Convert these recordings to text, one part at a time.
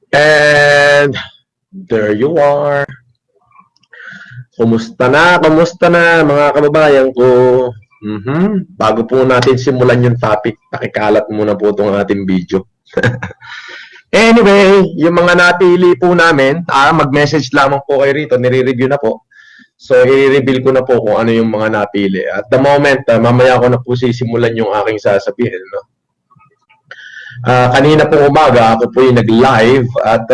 And there you are. Kumusta na mga kababayan ko? Bago po natin simulan yung topic, pakikalat muna po itong ating video. Anyway, yung mga napili po namin, mag-message lamang po kayo rito, nire-review na po. So, i-reveal ko na po kung ano yung mga napili. At the moment, mamaya ko na po sisimulan yung aking sasabihin. No? Kanina po umaga, ako po yung nag-live at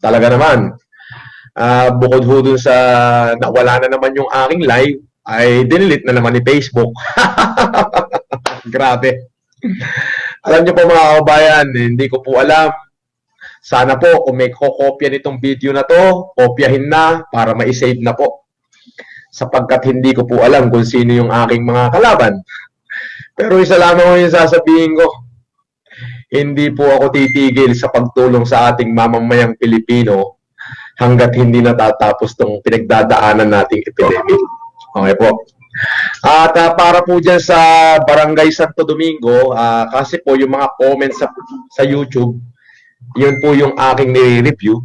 talaga naman, bukod ho dun sa nawala na naman yung aking live, ay dinilit na naman ni Facebook. Grabe. Alam niyo po mga kababayan, hindi ko po alam. Sana po kung may kokopya nitong video na to, kopyahin na para ma-save na po. Sapagkat hindi ko po alam kung sino yung aking mga kalaban. Pero isa lamang yung sasabihin ko, hindi po ako titigil sa pagtulong sa ating mamamayang Pilipino hanggat hindi natatapos tong pinagdadaanan nating epidemic. Okay po. At para po dyan sa Barangay Santo Domingo, kasi po yung mga comments sa YouTube, yun po yung aking nire-review.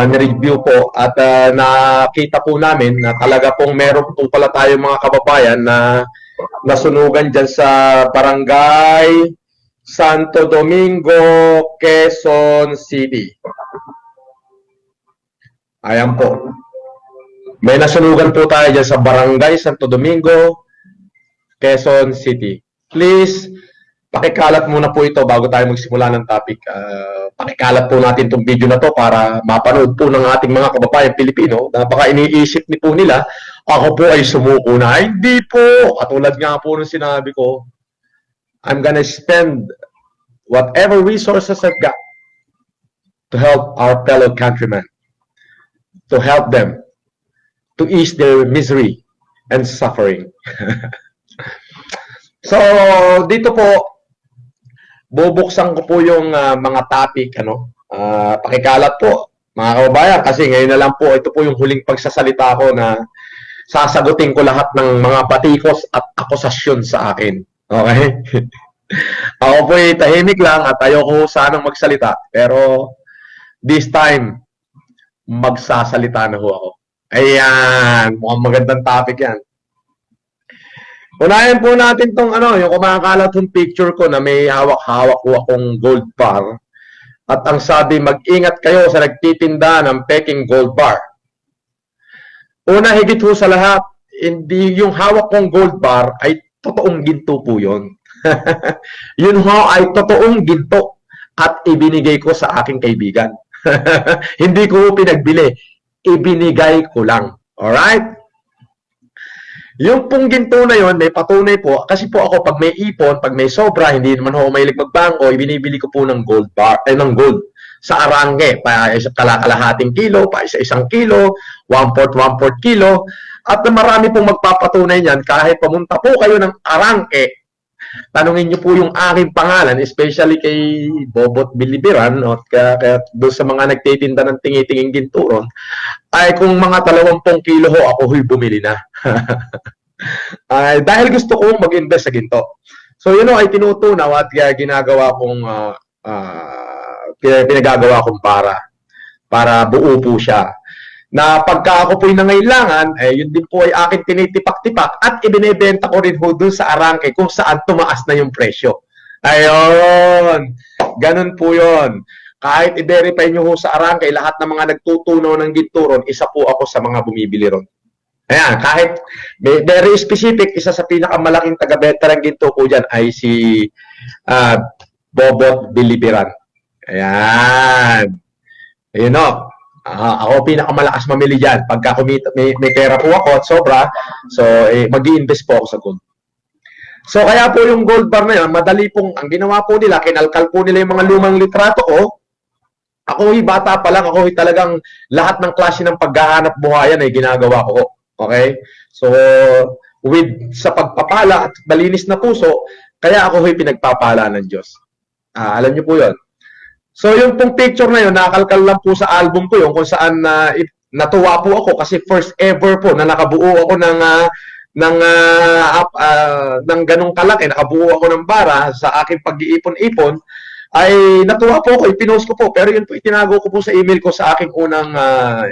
Nireview po at nakita po namin na talaga pong meron po pala tayong mga kababayan na nasunugan dyan sa Barangay Santo Domingo, Quezon City. Ayan po. May nasunugan po tayo dyan sa Barangay Santo Domingo, Quezon City. Please, pakikalat muna po ito bago tayo magsimula ng topic. Pakikalat po natin itong video na to para mapanood po ng ating mga kababayan Pilipino na baka iniisip ni po nila, ako po ay sumuko na. Hindi po. Katulad nga po nung sinabi ko, I'm gonna spend whatever resources I've got to help our fellow countrymen, to help them, to ease their misery and suffering. So, dito po, bubuksan ko po yung mga topic, pakikalat po, mga kababayan, kasi ngayon na lang po, ito po yung huling pagsasalita ko na sasagutin ko lahat ng mga batikos at akusasyon sa akin. Okay? Ako po ay tahimik lang at ayoko sanang magsalita. Pero this time, magsasalita na ho ako. Ayan, mukhang magandang topic yan. Unahin po natin tong yung kumakalat yung picture ko na may hawak-hawak ko akong gold bar. At ang sabi, mag-ingat kayo sa nagtitinda ng peking gold bar. Una, higit ho sa lahat, hindi yung hawak kong gold bar ay totoong ginto po yun. Yun ho ay totoong ginto at ibinigay ko sa aking kaibigan. Hindi ko pinagbili, ibinigay ko lang. Alright? Yung pong ginto na yun, may patunay po, kasi po ako pag may ipon, pag may sobra, hindi naman ako mahilig magbangko, ibinibili ko po ng gold bar, ng gold sa arangke, pa kalakalahating kilo, pa isa-isang kilo, 1/4 kilo, at marami pong magpapatunay niyan kahit pumunta po kayo ng arangke, tanungin niyo po yung aking pangalan, especially kay Bobot Bilibiran, at kaya doon sa mga nagtitinda ng tingi-tinging ginturon, ay kung mga 20 kilo ho, ako huy bumili na. Dahil gusto kong mag-invest sa ginto. So yun ay tinutunaw at ginagawa kong pinagagawa kong para buo po siya. Na pagka ako po'y nangailangan, yun din po ay akin tinitipak-tipak at ibinebenta ko rin ho dun sa arangke kung saan tumaas na yung presyo. Ayun! Ganun po yun. Kahit i-verify nyo ho sa arangke, lahat ng mga nagtutunaw ng ginturon, isa po ako sa mga bumibili ron. Ayan, kahit very specific, isa sa pinakamalaking taga-benta ng ginto po dyan ay si Bobot Bilibiran. Ayan. Ayun o. Ako pinakamalakas mamili dyan. Pagka kumita, may pera po ako at sobra, so mag-i-invest po ako sa gold. So kaya po yung gold bar na yun, madali pong, ang ginawa po nila, kinalkal po nila yung mga lumang litrato ko. Ako bata pa lang, ako talagang lahat ng klase ng paghahanap buhayan ay ginagawa ko. Okay? So, sa pagpapala at malinis na puso, kaya ako pinagpapala ng Diyos. Alam niyo po yun. So, yung pong picture na yun, nakakalkal lang po sa album ko yun kung saan natuwa po ako kasi first ever po na nakabuo ako ng ganong kalaki, nakabuo ako ng bara sa aking pag-iipon-ipon ay natuwa po ako, ipinost ko po, pero yun po itinago ko po sa email ko sa aking unang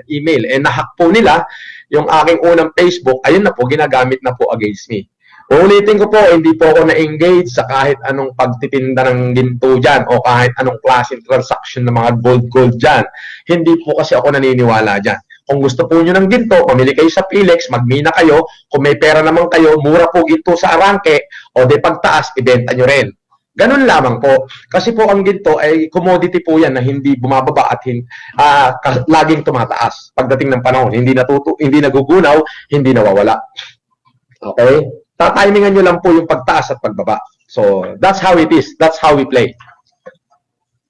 email. Nahack po nila yung aking unang Facebook, ayun na po, ginagamit na po against me. Uulitin ko po, hindi po ako na-engage sa kahit anong pagtitinda ng ginto dyan o kahit anong klaseng transaction ng mga gold dyan. Hindi po kasi ako naniniwala dyan. Kung gusto po nyo ng ginto, pamili kayo sa Philex, magmina kayo. Kung may pera naman kayo, mura po ginto sa Arangke o de pagtaas, ibenta nyo rin. Ganun lamang po. Kasi po ang ginto ay commodity po yan na hindi bumababa at laging tumataas pagdating ng panahon. Hindi nagugunaw, hindi nawawala. Okay? Tatimingan nyo lang po yung pagtaas at pagbaba. So, that's how it is. That's how we play.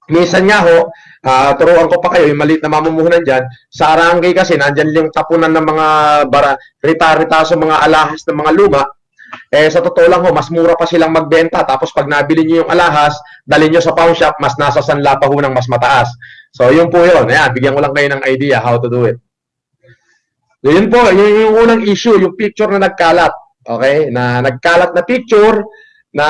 Minsan nga ho, turuan ko pa kayo, yung maliit na mamumuhunan dyan, sa Arangke kasi, nandyan yung tapunan ng mga rita-ritaso, mga alahas ng mga luma, sa totoo lang ho, mas mura pa silang magbenta. Tapos pag nabili nyo yung alahas, dalhin nyo sa pawn shop, mas nasa sanla pa ho ng mas mataas. So, yun po yun. Ayan, bigyan ko lang kayo ng idea how to do it. So, yun po, yung unang issue, yung picture na nagkalat. Okay? Na nagkalat na picture na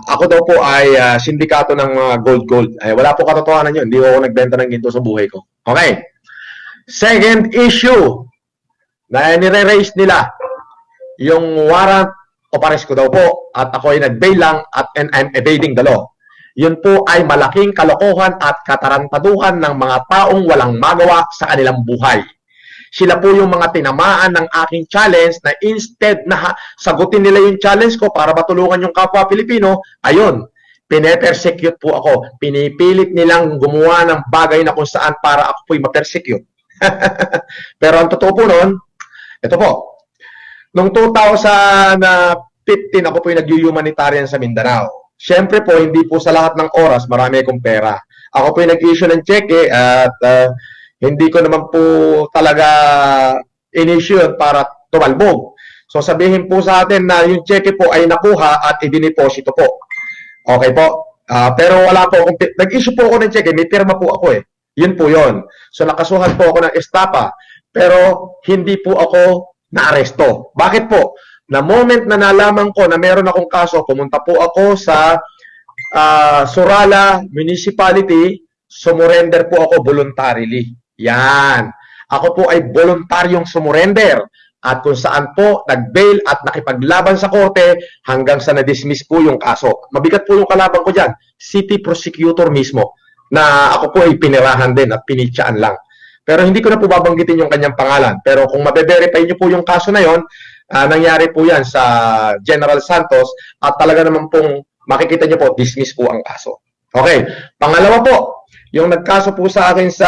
ako daw po ay sindikato ng mga gold. Ay, wala po katotohanan yun. Hindi ako nagbenta ng ginto sa buhay ko. Okay. Second issue na nire-raise nila yung warrant of arrest ko daw po at ako ay nag-bail lang and I'm evading the law. Yun po ay malaking kalokohan at katarantaduhan ng mga taong walang magawa sa kanilang buhay. Sila po yung mga tinamaan ng aking challenge na instead na sagutin nila yung challenge ko para matulungan yung kapwa Pilipino, ayun, pine-persecute po ako. Pinipilit nilang gumawa ng bagay na kung saan para ako po'y ma-persecute. Pero ang totoo po nun, ito po, noong 2015 ako po'y nag-humanitarian sa Mindanao. Siyempre po, hindi po sa lahat ng oras marami akong pera. Ako po'y nag-issue ng cheque at hindi ko naman po talaga in-issue para tumalbog. So sabihin po sa atin na yung cheque po ay nakuha at idiniposito po. Okay po? Pero wala po akong, nag-issue po ako ng cheque, may pirma po ako eh. Yun po yun. So nakasuhan po ako ng estapa, pero hindi po ako naaresto. Bakit po? Na moment na nalaman ko na meron akong kaso, pumunta po ako sa Surala Municipality, sumurrender po ako voluntarily. Yan. Ako po ay voluntaryong sumurrender at kung saan po nag-bail at nakipaglaban sa korte hanggang sa na-dismiss po yung kaso. Mabigat po yung kalaban ko dyan. City prosecutor mismo na ako po ay pinirahan din at pinitsaan lang. Pero hindi ko na po babanggitin yung kanyang pangalan. Pero kung mabe-verify niyo po yung kaso na yon, nangyari po yan sa General Santos at talaga naman pong makikita niyo po, dismiss po ang kaso. Okay. Pangalawa po, yung nagkaso po sa akin sa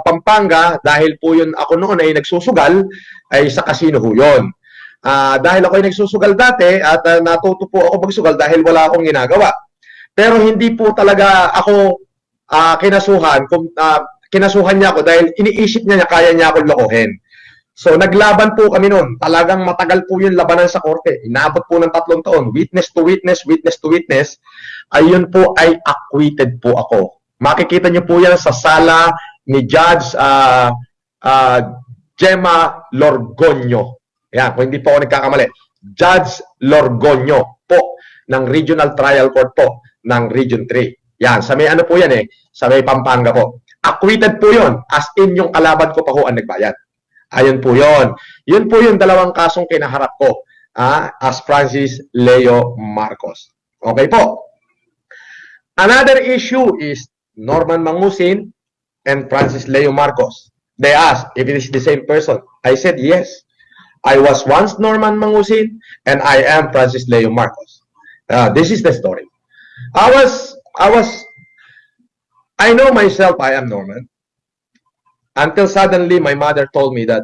Pampanga, dahil po yun ako noon ay nagsusugal, ay sa casino ho yun. Dahil ako ay nagsusugal dati at natuto po ako magsugal dahil wala akong ginagawa. Pero hindi po talaga ako kinasuhan. Kinasuhan niya ako dahil iniisip niya kaya niya akong lokohin. So, naglaban po kami noon. Talagang matagal po yung labanan sa korte. Inaabot po ng 3 taon. Witness to witness, witness to witness. Ayun po ay acquitted po ako. Makikita niyo po yan sa sala ni Judge Gemma Lorgonyo. Yan, kung hindi po ako nagkakamali. Judge Lorgonyo po ng Regional Trial Court po ng Region 3. Yan, sa may ano po yan sa may Pampanga po. Acquitted po yon, as in yung kalaban ko pa ho ang nagbayad. Ayun po yon. Yun po yung dalawang kasong kinaharap ko as Francis Leo Marcos. Okay po. Another issue is Norman Mangusin and Francis Leo Marcos. They asked if it is the same person. I said yes. I was once Norman Mangusin and I am Francis Leo Marcos. This is the story. I know myself I am Norman. Until suddenly, my mother told me that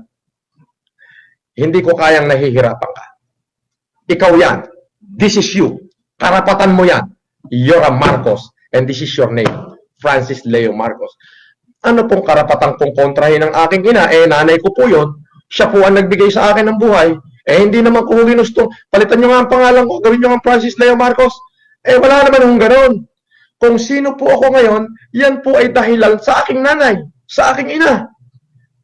hindi ko kayang nahihirapan ka. Ikaw yan. This is you. Karapatan mo yan. You're a Marcos and this is your name. Francis Leo Marcos. Ano pong karapatan kong kontrahin ng aking ina? Nanay ko po yun. Siya po ang nagbigay sa akin ng buhay. Hindi naman ko ginusto. Palitan nyo nga ang pangalan ko. Gawin nyo nga Francis Leo Marcos. Wala naman yung ganoon. Kung sino po ako ngayon, yan po ay dahilan sa aking nanay. Sa aking ina.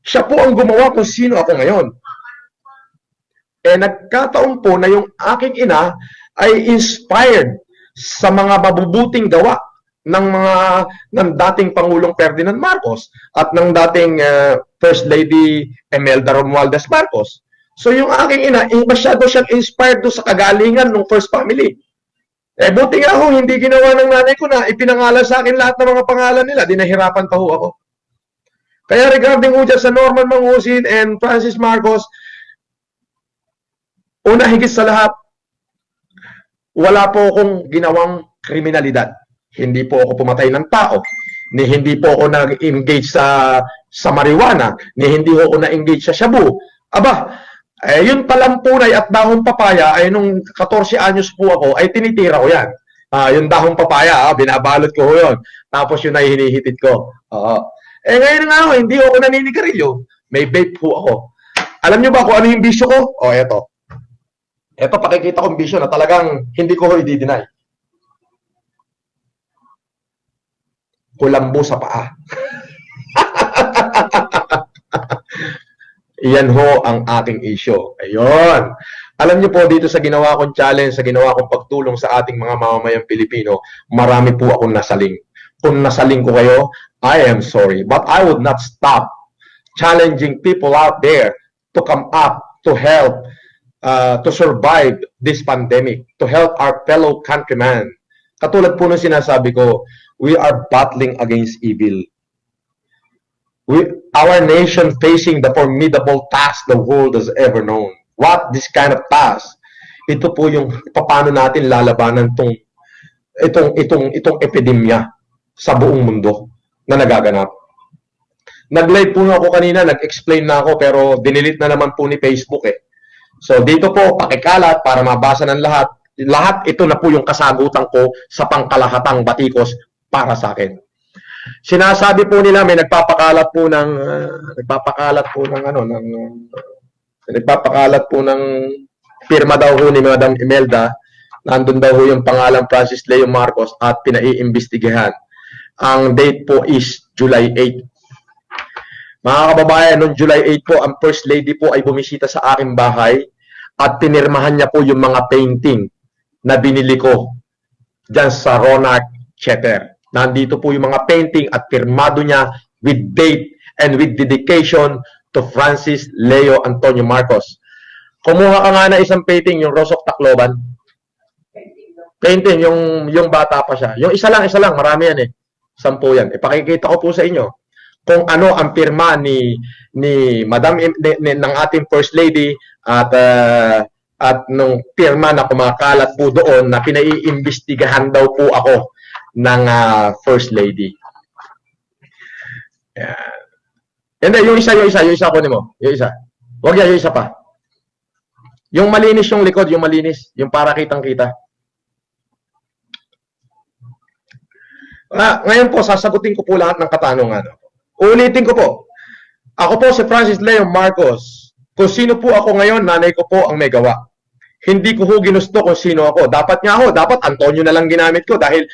Siya po ang gumawa kung sino ako ngayon. Nagkataon po na yung aking ina ay inspired sa mga mabubuting gawa ng dating Pangulong Ferdinand Marcos at ng dating First Lady Imelda Romualdez Marcos. So yung aking ina, masyado siyang inspired doon sa kagalingan ng first family. Buti nga ho, hindi ginawa ng nanay ko na ipinangalan sa akin lahat ng mga pangalan nila. Di nahirapan pa ho ako. Kaya regarding ho dyan sa Norman Mangusin and Francis Marcos, una higit sa lahat, wala po akong ginawang kriminalidad. Hindi po ako pumatay ng tao. Ni hindi po ako nag-engage sa marijuana. Ni hindi po ako na-engage sa shabu. Aba, yun palampunay at dahong papaya ay nung 14 anyos po ako ay tinitira ko yan. Yung dahong papaya, binabalot ko yun. Tapos yun ay hinihitit ko. Ngayon nga ako, hindi ako naninigarilyo. May vape po ako. Alam nyo ba kung ano yung bisyo ko? Eto. Eto, pakikita kong bisyo na talagang hindi ko i-deny. Kulambo sa paa. Iyan ho ang aking issue. Ayun. Alam niyo po dito sa ginawa kong challenge, sa ginawa kong pagtulong sa ating mga mamamayang Pilipino, marami po akong nasaling. Kung nasaling ko kayo, I am sorry. But I would not stop challenging people out there to come up, to help, to survive this pandemic, to help our fellow countrymen. Katulad po ng sinasabi ko, we are battling against evil. Our nation facing the formidable task the world has ever known. What this kind of task? Ito po yung paano natin lalabanan itong epidemya sa buong mundo na nagaganap. Nag-live po ako kanina, nag-explain na ako pero dinilit na naman po ni Facebook eh. So dito po pakikalat para mabasa ng lahat. Lahat ito na po yung kasagutan ko sa pangkalahatang batikos para sa akin. Sinasabi po nila may nagpapakalat po ng pirma daw ho ni Madam Imelda. Nandun daw ho yung pangalan Francis Leo Marcos at pinaiimbestigahan. Ang date po is July 8. Mga kababayan, noong July 8 po, ang First Lady po ay bumisita sa aking bahay at pinirmahan niya po yung mga painting na binili ko dyan sa Ronald Cheter. Nandito po yung mga painting at pirmado niya with date and with dedication to Francis Leo Antonio Marcos. Kumuha ka nga na isang painting, yung Rose of Tacloban. Painting, yung bata pa siya. Yung isa lang, marami yan eh. 10 yan. Ipakikita ko po sa inyo kung ano ang pirma ni Madam ng ating First Lady at nung pirma na kumakalat po doon na pinaiimbestigahan daw po ako ng First Lady. Yan. Hindi, yung isa kunin mo. Yung isa. Huwag yan, yung isa pa. Yung malinis yung likod, yung malinis. Yung para kitang-kita. Ngayon po, sasagutin ko po lahat ng katanungan. Ulitin ko po. Ako po si Francis Leo Marcos. Kung sino po ako ngayon, nanay ko po ang may gawa. Hindi ko ho ginusto kung sino ako. Dapat Antonio na lang ginamit ko dahil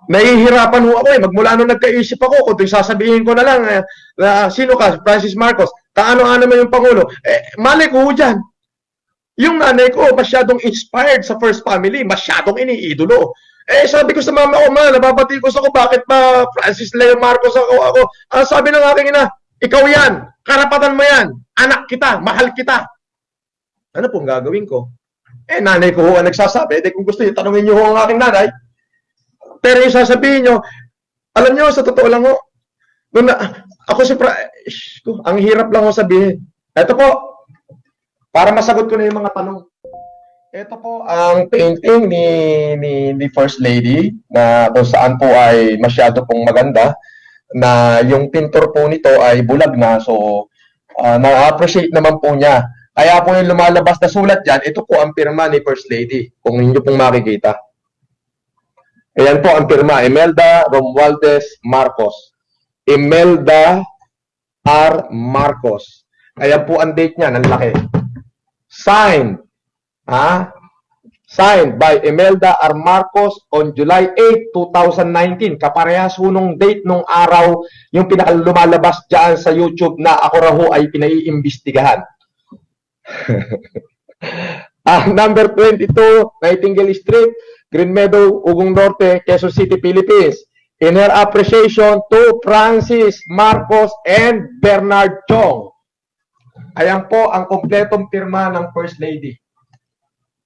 nahihirapan ho ako eh. Magmula nung nagkaisip ako, kung sasabihin ko na lang, sino ka? Francis Marcos. Kaano-ano naman yung Pangulo? Malay ko ho dyan. Yung nanay ko, masyadong inspired sa first family, masyadong iniidolo. Sabi ko sa mama ko, nababatikos ako, bakit ba Francis Leo Marcos ako? Sabi ng aking ina, ikaw yan, karapatan mo yan, anak kita, mahal kita. Ano pong gagawin ko? Nanay ko ho ang nagsasabi, kung gusto niyo, tanungin niyo ho ang aking nanay. Pero yung sasabihin nyo, alam nyo, sa totoo lang ho, ako ang hirap lang ho sabihin. Ito po, para masagot ko na yung mga tanong. Ito po ang painting ni First Lady na kung saan po ay masyado pong maganda na yung pintor po nito ay bulag na. So, na-appreciate naman po niya. Kaya po yung lumalabas na sulat dyan, ito po ang pirma ni First Lady, kung inyo pong makikita. Ayan po ang pirma, Imelda Romualdez Marcos. Imelda R. Marcos. Ayan po ang date niya, ng laki. Signed by Imelda R. Marcos on July 8, 2019. Kaparehas ho nung date nung araw yung pinakalumalabas dyan sa YouTube na ako raw ho ay pinaiimbestigahan. Number 22, Nightingale Street, Green Meadow, Ugong Norte, Quezon City, Philippines. In her appreciation to Francis Marcos and Bernard Chong. Ayan po ang kompletong pirma ng First Lady.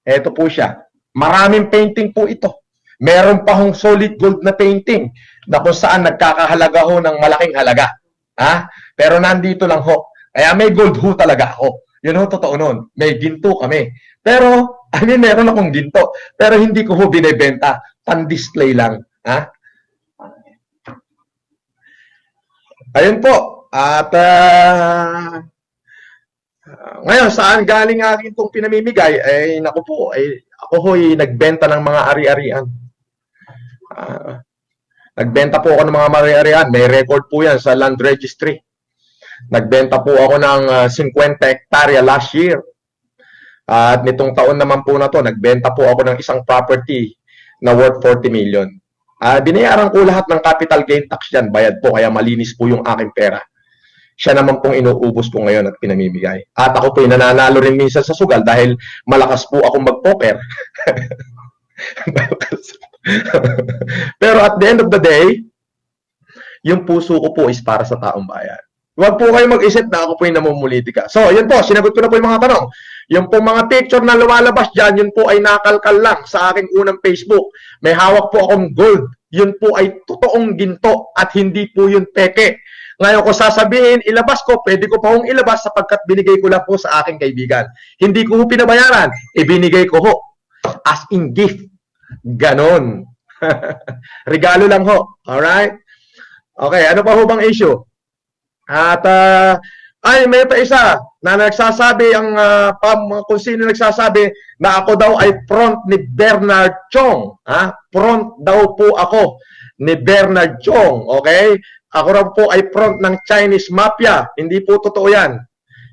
Ito po siya. Maraming painting po ito. Meron pa hong solid gold na painting na kung saan nagkakahalaga ho ng malaking halaga. Ha? Pero nandito lang ho. Kaya may gold ho talaga ako. Yun ho, totoo nun. May ginto kami. Pero, meron akong ginto. Pero hindi ko ho binibenta. Pan-display lang. Ha? Ayun po. At, ngayon, saan galing akin itong pinamimigay? Naku po, ako ho'y nagbenta ng mga ari-arian. Nagbenta po ako ng mga ari-arian. May record po yan sa land registry. Nagbenta po ako ng 50 hektarya last year. At nitong taon naman po na to, nagbenta po ako ng isang property na worth 40 million. Binayaran ko lahat ng capital gain tax yan. Bayad po, kaya malinis po yung aking pera. Siya naman pong inuubos ko ngayon at pinamimigay. At ako po nananalo rin minsan sa sugal dahil malakas po akong mag-poker. Pero at the end of the day, yung puso ko po is para sa taong bayan. Huwag po kayo mag-isip na ako po yung namumulitika. So, yun po, sinagot ko na po yung mga tanong. Yung po mga picture na lumalabas dyan, yun po ay nakalkal lang sa aking unang Facebook. May hawak po akong gold. Yun po ay totoong ginto at hindi po yun peke. Ngayon ko sasabihin, ilabas ko, pwede ko pa hong ilabas sapagkat binigay ko lang po sa aking kaibigan. Hindi ko ho pinabayaran, ibinigay ko ho. As in gift. Ganon. Regalo lang ho. Alright? Okay, ano pa ho bang issue? At, may pa isa na nagsasabi, kung sino nagsasabi na ako daw ay front ni Bernard Chong. Front daw po ako ni Bernard Chong. Okay? Ako raw po ay front ng Chinese Mafia. Hindi po totoo yan.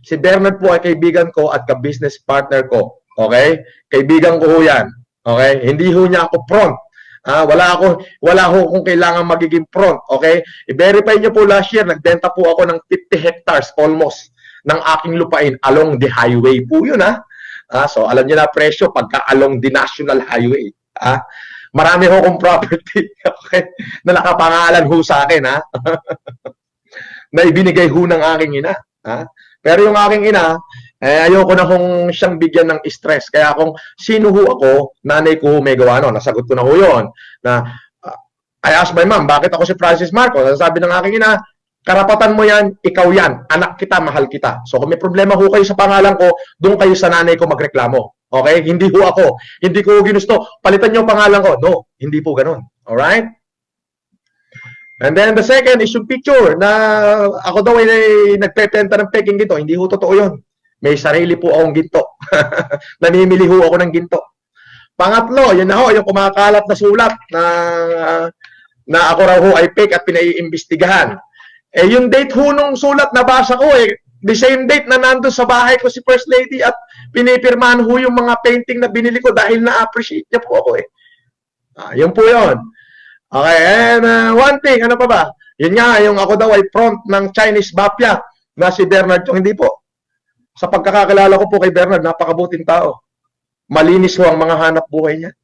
Si Bernard po ay kaibigan ko at ka-business partner ko. Okay? Kaibigan ko ho yan. Okay? Hindi ho niya ako front. Wala ho kung kailangan magiging front. Okay? I-verify niyo po last year, nagbenta po ako ng 50 hectares almost ng aking lupain along the highway po yun. So, alam niyo na presyo pagka along the national highway. Marami ho kong property, okay, na nakapangalan ho sa akin, na ibinigay ho ng aking ina. Pero yung aking ina, ayoko na kung siyang bigyan ng stress. Kaya kung sino ho ako, nanay ko may gawa no, nasagot ko na ho yun. I asked my mom, bakit ako si Francis Marcos? Sabi ng aking ina, karapatan mo yan, ikaw yan, anak kita, mahal kita. So kung may problema ho kayo sa pangalan ko, doon kayo sa nanay ko magreklamo. Okay? Hindi ho ako. Hindi ko ginusto. Palitan niyo ang pangalan ko. No, hindi po ganun. Alright? And then the second is yung picture na ako daw ay nagpepenta ng peking ginto. Hindi ho totoo yun. May sarili po akong ginto. Namimili ho ako ng ginto. Pangatlo, yun na ho, yung kumakalat na sulat na ako raw ho ay fake at pinaiimbestigahan. Yung date ho nung sulat nabasa ko the same date na nandun sa bahay ko si First Lady at pinipirmahan ho yung mga painting na binili ko dahil na-appreciate niya po ako yun po yun. Okay, and one thing, ano pa ba? Yun nga, yung ako daw ay front ng Chinese Mafia na si Bernard Chong. Hindi po. Sa pagkakakilala ko po kay Bernard, napakabuting tao. Malinis ho ang mga hanap buhay niya.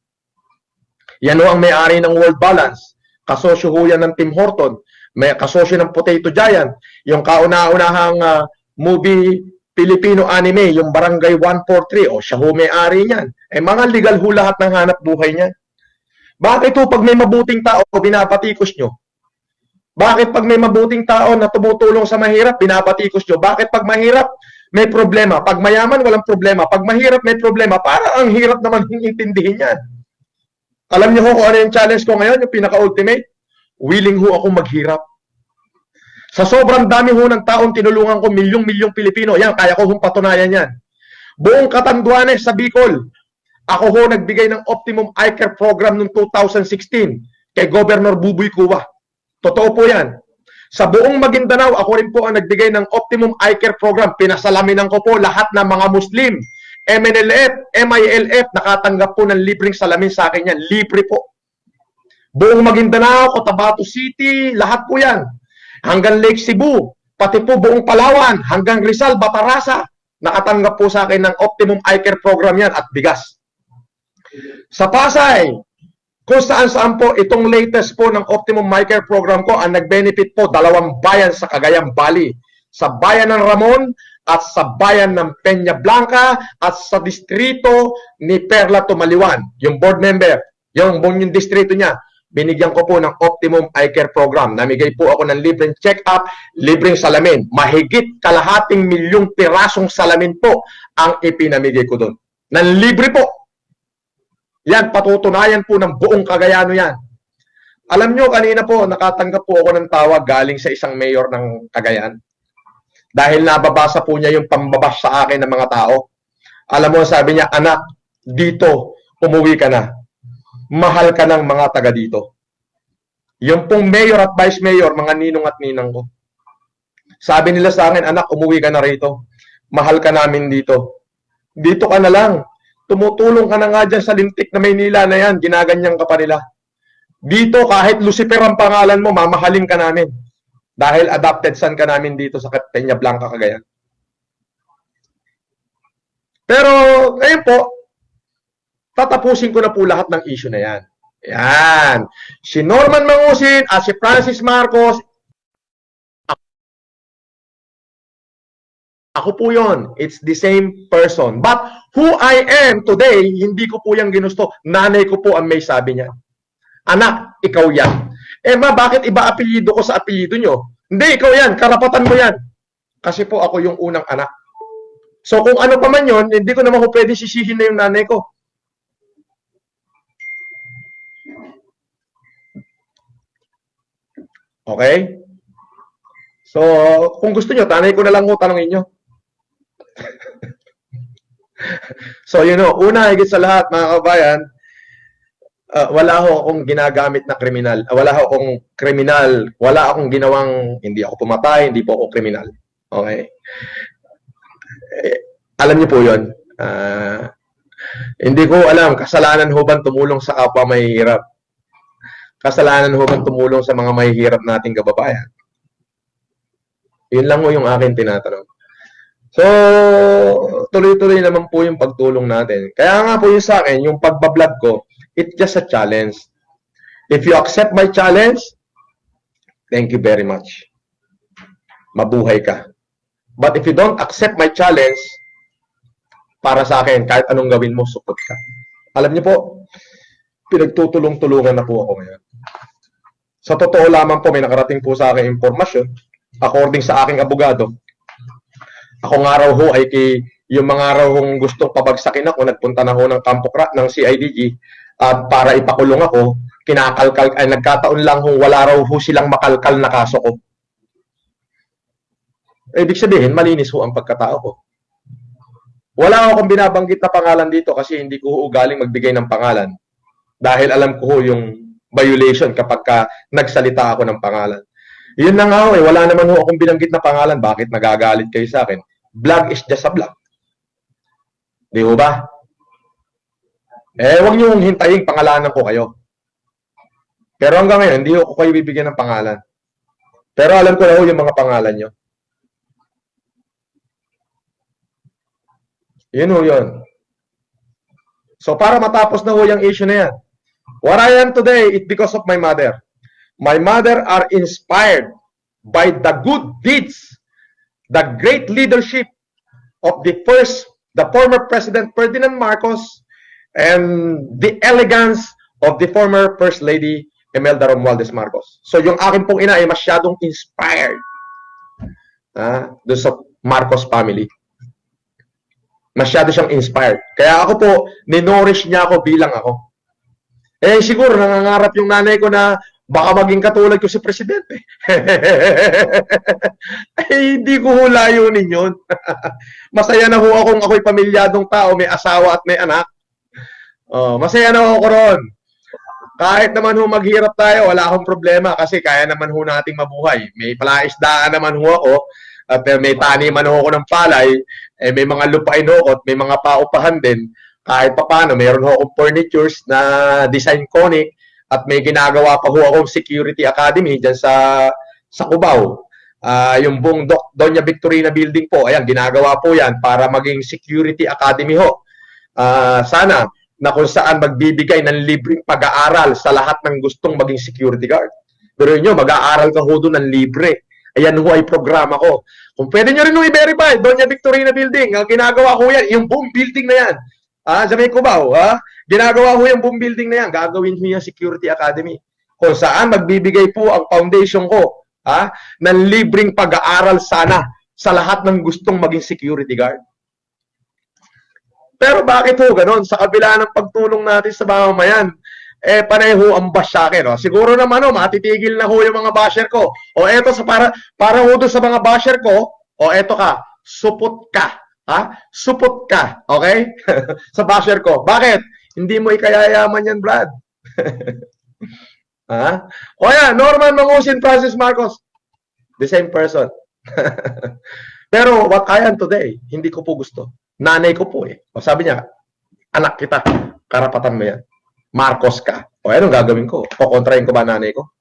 Yan ho ang may-ari ng World Balance. Kasosyo ho yan ng Tim Horton. May kasosyo ng Potato Giant. Yung kauna-unahang movie Filipino anime, yung Barangay 143, siya ho may-ari niyan. Mga legal ho lahat ng hanap buhay niyan. Bakit ho pag may mabuting tao, binabatikos nyo? Bakit pag may mabuting tao na tumutulong sa mahirap, binabatikos nyo? Bakit pag mahirap, may problema? Pag mayaman, walang problema. Pag mahirap, may problema. Para ang hirap naman intindihin yan. Alam niyo ho kung ano yung challenge ko ngayon, yung pinaka-ultimate? Willing ho ako maghirap. Sa sobrang dami ho ng taong tinulungan ko, milyong-milyong Pilipino, yan, kaya ko hong patunayan yan. Buong Catanduanes sa Bicol, ako ho nagbigay ng Optimum Eye Care Program noong 2016 kay Governor Buboy Cuba. Totoo po yan. Sa buong Maguindanao, ako rin po ang nagbigay ng Optimum Eye Care Program. Pinasalamin ko po lahat ng mga Muslim, MNLF, MILF, nakatanggap po ng libreng salamin sa akin yan. Libre po. Buong Maguindanao, Cotabato City, lahat po yan. Hanggang Lake Cebu, pati po buong Palawan, hanggang Rizal, Batarasa, Nakatanggap po sa akin ng Optimum Eye Care Program yan at bigas. Sa Pasay, kung saan-saan po itong latest po ng Optimum Eye Care Program ko, ang nag-benefit po 2 bayan sa Cagayan Valley. Sa bayan ng Ramon at sa bayan ng Peña Blanca at sa distrito ni Perla Tumaliwan, yung board member, yung distrito niya. Binigyan ko po ng Optimum Eye Care Program. Namigay po ako ng libreng check-up, libreng salamin. Mahigit 250,000 pirasong salamin po ang ipinamigay ko doon. Nanlibre po. Yan, patutunayan po ng buong Cagayano yan. Alam nyo, kanina po, nakatanggap po ako ng tawag galing sa isang mayor ng Cagayan. Dahil nababasa po niya yung pambabas sa akin ng mga tao. Alam mo, sabi niya, anak, dito, umuwi ka na. Mahal ka ng mga taga dito. Yung pong mayor at vice mayor, mga ninong at ninang ko. Sabi nila sa akin, anak, umuwi ka na rito. Mahal ka namin dito. Dito ka na lang. Tumutulong ka na nga dyan sa lintik na Maynila na yan. Ginaganyan ka pa nila. Dito, kahit Lucifer ang pangalan mo, mamahalin ka namin. Dahil adopted son ka namin dito sa Peña Blanca, Cagayan. Pero, ngayon po, tatapusin ko na po lahat ng issue na yan. Yan. Si Norman Mangusin at si Francis Marcos, ako po yon. It's the same person. But who I am today, hindi ko po yung ginusto. Nanay ko po ang may sabi niya. Anak, ikaw yan. Eh ma, bakit iba apelyido ko sa apelyido nyo? Hindi, ikaw yan. Karapatan mo yan. Kasi po ako yung unang anak. So kung ano pa man yun, hindi ko naman po pwede sisihin na yung nanay ko. Okay? So, kung gusto nyo, tanay ko na lang ko tanongin nyo. So, una, higit sa lahat, mga kabayan, wala ho akong ginagamit na kriminal. Wala ho akong kriminal. Wala akong ginawang, hindi ako pumatay, hindi po ako kriminal. Okay? Alam niyo po yun. Hindi ko alam, kasalanan ho bang tumulong sa kapwa mahihirap? Kasalanan ho bang tumulong sa mga mahihirap nating kababayan? Yun lang ho yung akin tinatanong. So, tuloy-tuloy naman po yung pagtulong natin. Kaya nga po yung sa akin, yung pagbablog ko, it's just a challenge. If you accept my challenge, thank you very much. Mabuhay ka. But if you don't accept my challenge, para sa akin, kahit anong gawin mo, sukot ka. Alam niyo po, pinagtutulong-tulungan na po ako ngayon. Sa totoo lamang po, may nakarating po sa akin impormasyon, according sa aking abogado, ako nga raw ho ay yung mga raw hong gustong pabagsakin ako, nagpunta na ho ng Campo ng CIDG at para ipakulong ako, kinakalkal, ay nagkataon lang hong wala raw ho silang makalkal na kaso ko. Ibig sabihin, malinis ho ang pagkatao ko. Wala akong binabanggit na pangalan dito kasi hindi ko ho ugaling magbigay ng pangalan. Dahil alam ko ho yung violation kapag nagsalita ako ng pangalan. Yun na nga ho, wala naman ho akong binanggit na pangalan. Bakit nagagalit kayo sa akin? Vlog is just a vlog. Di ho ba? Huwag niyo hintayin pangalanan ko kayo. Pero hanggang ngayon, hindi ko kayo bibigyan ng pangalan. Pero alam ko na ho yung mga pangalan nyo. Yun ho yun. So para matapos na ho yung issue na yan. What I am today is because of my mother. My mother are inspired by the good deeds, the great leadership of the former President Ferdinand Marcos, and the elegance of the former First Lady Imelda Romualdez Marcos. So yung akin pong ina ay masyadong inspired doon sa Marcos family. Masyado siyang inspired. Kaya ako po, ninorish niya ako bilang ako. Siguro nangangarap yung nanay ko na baka maging katulad ko si Presidente. Hindi ko hulayunin yun. Masaya na ho akong ako'y pamilyadong tao, may asawa at may anak. Masaya na ho ako ron. Kahit naman ho maghirap tayo, wala akong problema kasi kaya naman ho nating mabuhay. May palaisdaan naman ho ako at may taniman ho ako ng palay, may mga lupain ho at may mga paupahan din. Kahit pa paano, mayroon ho akong furnitures na design conic at may ginagawa pa ho akong security academy dyan sa Cubao. Yung buong Doña Victorina Building po, ayan, ginagawa po yan para maging security academy ho. Sana na kung saan magbibigay ng libreng pag-aaral sa lahat ng gustong maging security guard. Pero yun, mag-aaral ka ho doon ng libre. Ayan ho ay programa ko. Kung pwede nyo rin nung i-verify, Doña Victorina Building, ang ginagawa ko yan, yung buong building na yan. Sa may Cubao, ginagawa ko yung buong building na yan, gagawin ko yung security academy. Kung saan magbibigay po ang foundation ko ng libreng pag-aaral sana sa lahat ng gustong maging security guard. Pero bakit ho ganon? Sa kabila ng pagtulong natin sa mamamayan, pareho ang bash sa akin. Siguro naman matitigil na ho yung mga basher ko. Eto para ho doon sa mga basher ko, eto ka, supot ka. Supot ka, okay? Sa basher ko. Bakit? Hindi mo ikayayaman yan, Brad. O yan, Norman Mangusin, Francis Marcos. The same person. Pero what I am today, hindi ko po gusto. Nanay ko po sabi niya, anak kita, karapatan mo yan. Marcos ka. Anong gagawin ko? Kukontrahin ko ba nanay ko?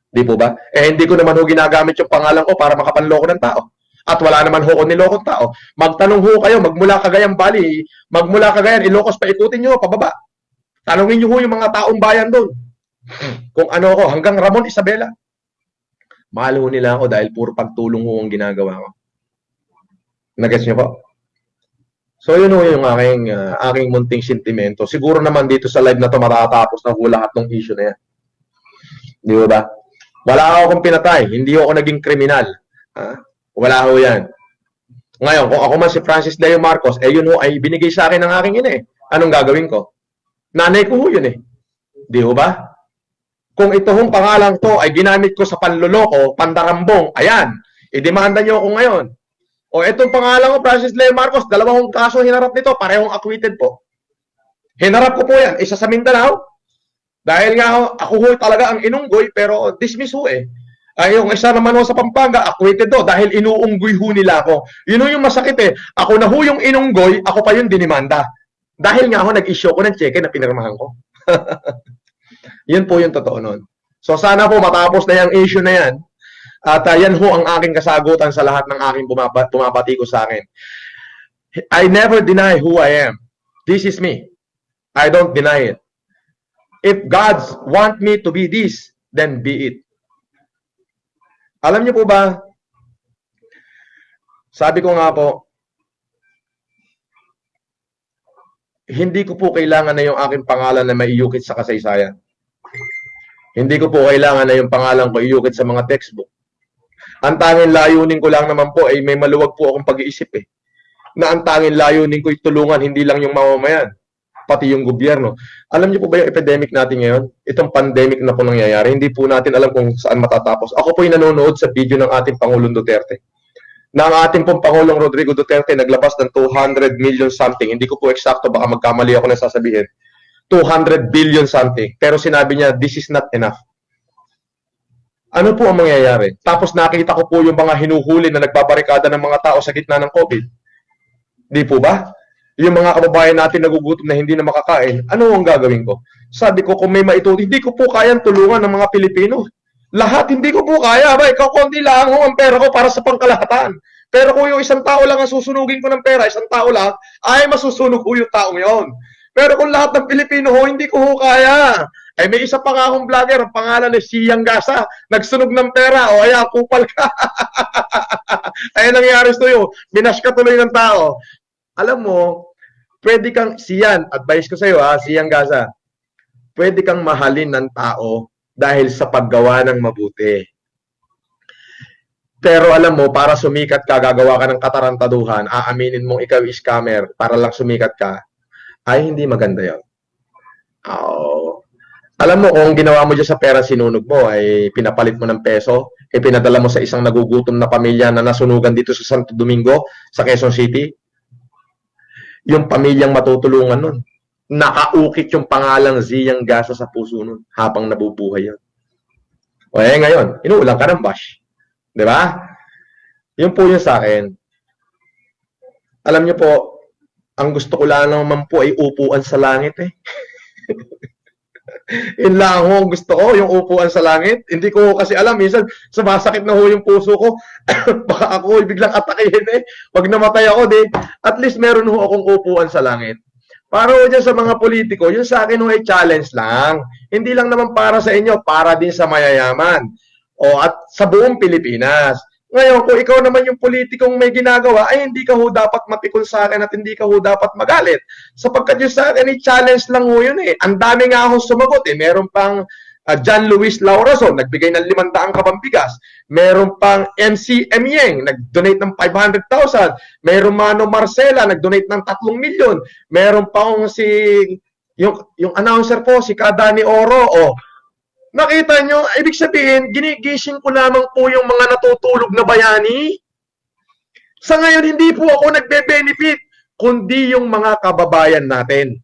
Di po ba? Hindi ko naman ho ginagamit yung pangalan ko para makapanloko ng tao. At wala naman ho nilokong tao. Magtanong ho kayo, magmula Cagayan Valley, magmula Cagayan, Ilocos, paikutin nyo, pababa. Tanungin nyo ho yung mga taong bayan doon. Kung ano ko, hanggang Ramon Isabela. Mahal ho nila ako dahil puro pagtulong ho ang ginagawa ko. Nagets nyo po? So yun ho yung aking munting sentimento. Siguro naman dito sa live na to matatapos na ho lahat ng issue na yan. Di ba? Wala akong pinatay. Hindi ako naging kriminal. Wala ho yan. Ngayon, kung ako man si Francis Leo Marcos, yun ho ay binigay sa akin ng aking ina Anong gagawin ko? Nanay ko ho yun Di ba? Kung ito hong pangalang to ay ginamit ko sa panloloko, pandarambong, ayan, idemanda nyo ako ngayon. Itong pangalan ko, Francis Leo Marcos, dalawang kaso hinarap nito, parehong acquitted po. Hinarap ko po yan, isa sa Mindanao, dahil nga ako ho talaga ang inunggoy, pero dismiss ho yung isa naman ho sa Pampanga, acquitted do, dahil inuunggoy ho nila ako. Yun ho yung masakit Ako na ho yung inunggoy, ako pa yung dinimanda. Dahil nga ho, nag-issue ko ng cheque na pinirmahan ko. Yun po yung totoo nun. So sana po matapos na yung issue na yan. At yan ho ang aking kasagutan sa lahat ng aking bumabati ko sa akin. I never deny who I am. This is me. I don't deny it. If God want me to be this, then be it. Alam niyo po ba, sabi ko nga po, hindi ko po kailangan na yung aking pangalan na maiukit sa kasaysayan. Hindi ko po kailangan na yung pangalan ko iukit sa mga textbook. Ang tanging layunin ko lang naman po ay may maluwag po akong pag-iisip Na ang tanging layunin ko ay tulungan hindi lang yung mamamayan, pati yung gobyerno. Alam niyo po ba yung epidemic natin ngayon? Itong pandemic na po nangyayari, hindi po natin alam kung saan matatapos. Ako po yung nanonood sa video ng ating Pangulong Duterte. Na ang ating pong Pangulong Rodrigo Duterte naglabas ng 200 million something. Hindi ko po eksakto, baka magkamali ako na sasabihin. 200 billion something. Pero sinabi niya, this is not enough. Ano po ang mangyayari? Tapos nakita ko po yung mga hinuhuli na nagbabarikada ng mga tao sa gitna ng COVID. Di po ba? Yung mga kababayan natin nagugutom na hindi na makakain, ano ang gagawin ko? Sabi ko, kung may maitulong, hindi ko po kayang tulungan ng mga Pilipino. Lahat hindi ko po kaya. Kakunti lang ang pera ko para sa pangkalahatan. Pero kung yung isang tao lang ang susunugin ko ng pera, isang tao lang, ay masusunog ko yung taong yon. Pero kung lahat ng Pilipino hindi ko kaya. May isa pa nga akong vlogger, ang pangalan ni Siyang Gasa, nagsunog ng pera, kupal ka. Nangyari sa'yo, minash ka tuloy ng tao. Alam mo, pwede kang, advice ko sa'yo Siyang Gasa, pwede kang mahalin ng tao dahil sa paggawa ng mabuti. Pero alam mo, para sumikat ka, gagawa ka ng katarantaduhan, aaminin mong ikaw is scammer para lang sumikat ka, ay hindi maganda yun. Alam mo, kung ginawa mo dyan sa pera sinunog mo, ay pinapalit mo ng peso, pinadala mo sa isang nagugutom na pamilya na nasunugan dito sa Santo Domingo, sa Quezon City, yung pamilyang matutulungan nun. Nakaukit yung pangalang Ziyang Gasa sa puso nun habang nabubuhay yun. Ngayon, inuulang ka ng bash. Di ba? Yun po yun sa akin. Alam niyo po, ang gusto ko lang naman po ay upuan sa langit Yun lang ho ang gusto ko, yung upuan sa langit. Hindi ko kasi alam, minsan sumasakit na ho yung puso ko. Baka ako biglang atakihin eh. Pag namatay ako, di, at least meron ho akong upuan sa langit. Para ho dyan sa mga politiko, yun sa akin ho ay challenge lang. Hindi lang naman para sa inyo, para din sa mayayaman. O at sa buong Pilipinas. Ngayon, kung ikaw naman yung politikong may ginagawa, ay hindi ka ho dapat mapikon sa akin at hindi ka ho dapat magalit. Sapagkat yung sa akin, challenge lang ho yun eh. Ang dami nga akong sumagot eh. Meron pang John Luis Laurason, nagbigay ng 500 kabambigas. Meron pang MC Emyeng, nag-donate ng 500,000. Meron Mano Marcela, nag-donate ng 3 milyon. Meron pang si, yung announcer po, si Kadani Oro, oh, nakita nyo, ibig sabihin, ginigising ko lamang po yung mga natutulog na bayani. Sa ngayon, hindi po ako nagbe-benefit, kundi yung mga kababayan natin.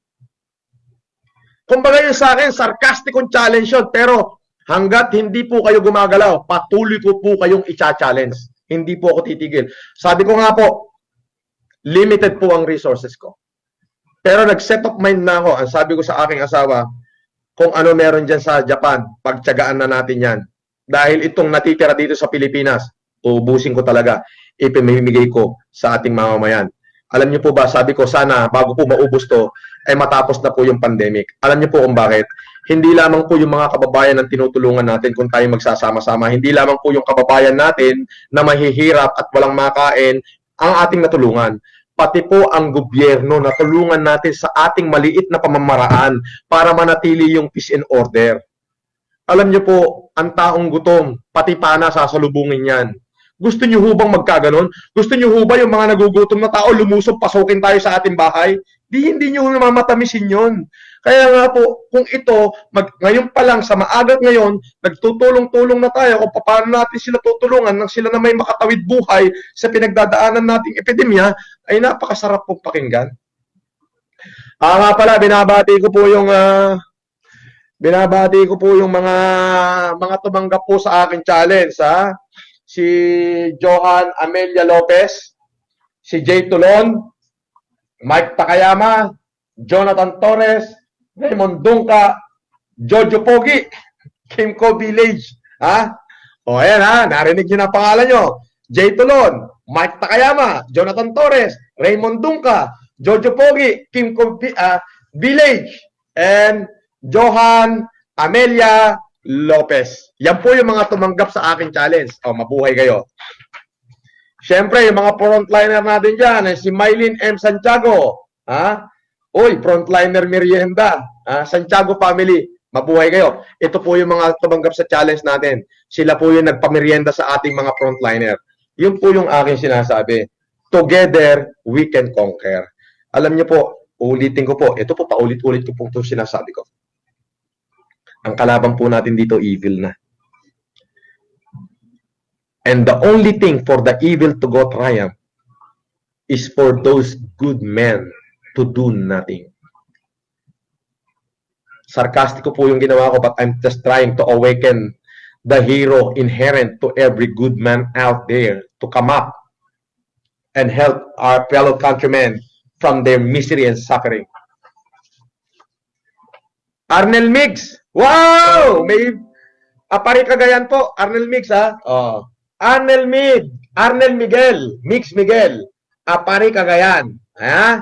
Kumbaga yun sa akin, sarcastic challenge yun, pero hanggat hindi po kayo gumagalaw, patuloy ko po kayong i-challenge. Hindi po ako titigil. Sabi ko nga po, limited po ang resources ko. Pero nag-set of mind na ako. Ang sabi ko sa aking asawa, kung ano meron dyan sa Japan, pagtyagaan na natin yan. Dahil itong natitira dito sa Pilipinas, ubusin ko talaga, ipamimigay ko sa ating mamamayan. Alam niyo po ba, sabi ko sana bago po maubos to, ay matapos na po yung pandemic. Alam niyo po kung bakit? Hindi lamang po yung mga kababayan ang tinutulungan natin kung tayo magsasama-sama. Hindi lamang po yung kababayan natin na mahihirap at walang makain ang ating natulungan. Pati po ang gobyerno na tulungan natin sa ating maliit na pamamaraan para manatili yung peace and order. Alam niyo po, ang taong gutom, pati pana sasalubungin yan. Gusto niyo ho bang magkaganon? Gusto niyo ho ba yung mga nagugutom na tao lumusob, pasukin tayo sa ating bahay? Hindi niyo mamatamisin yun. Kaya nga po, kung ito, ngayon pa lang, sa maagat ngayon, nagtutulong-tulong na tayo kung paano natin sila tutulungan nang sila na may makatawid buhay sa pinagdadaanan nating epidemya, ay napakasarap pong pakinggan. Nga pala, binabati ko po yung mga tumanggap po sa akin challenge, ha? Si Johan Amelia Lopez, si Jay Tulon, Mike Takayama, Jonathan Torres, Raymond Dungka, Jojo Pogi, Kimco Village. Ha? O ayan ha, narinig nyo na pangalan nyo. Jay Tulon, Mike Takayama, Jonathan Torres, Raymond Dungka, Jojo Pogi, Kimco Village, and Johan Amelia Lopez. Yan po yung mga tumanggap sa aking challenge. O, mabuhay kayo. Siyempre, yung mga frontliner natin dyan, si Mylene M. Santiago. Ha? Uy, frontliner merienda. Santiago family, mabuhay kayo. Ito po yung mga tumanggap sa challenge natin. Sila po yung nagpamerienda sa ating mga frontliner. Yun po yung aking sinasabi. Together, we can conquer. Alam niyo po, ulitin ko po. Ito po, paulit-ulit ko po itong sinasabi ko. Ang kalaban po natin dito, evil na. And the only thing for the evil to go triumph is for those good men to do nothing. Sarcastic po yung ginawa ko, but I'm just trying to awaken the hero inherent to every good man out there to come up and help our fellow countrymen from their misery and suffering. Arnel Mix! Wow! May Apari Cagayan po. Arnel Mix, ha? Oh. Arnel Miguel, Mix Miguel, Apari Cagayan, ha?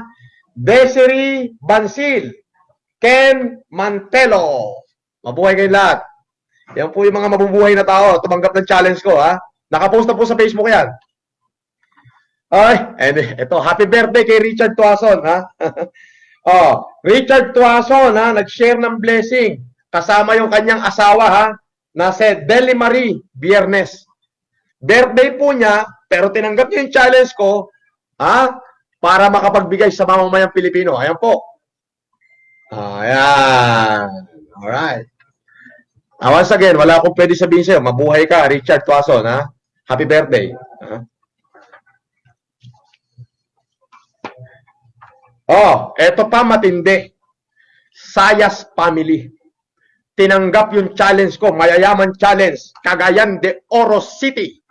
Desiree Bansil, Ken Mantelo. Mabuhay kayo lahat. Yan po yung mga mabubuhay na tao. Tumanggap ng challenge ko, ha? Nakapost na po sa Facebook yan. Ay, and ito, happy birthday kay Richard Tuason, ha? Oh, Richard Tuason, ha? Nag-share ng blessing. Kasama yung kanyang asawa, ha? Na si Deli Marie Biernes. Birthday po niya, pero tinanggap niya yung challenge ko, ha? Para makapagbigay sa mamamayang Pilipino. Ayan po. Ayan. Alright. Once again, wala akong pwede sabihin sa'yo. Mabuhay ka, Richard Tuason, ha? Happy birthday. Ha? Oh, eto pa matindi. Sayas family. Tinanggap yung challenge ko, mayayaman challenge, Cagayan de Oro City.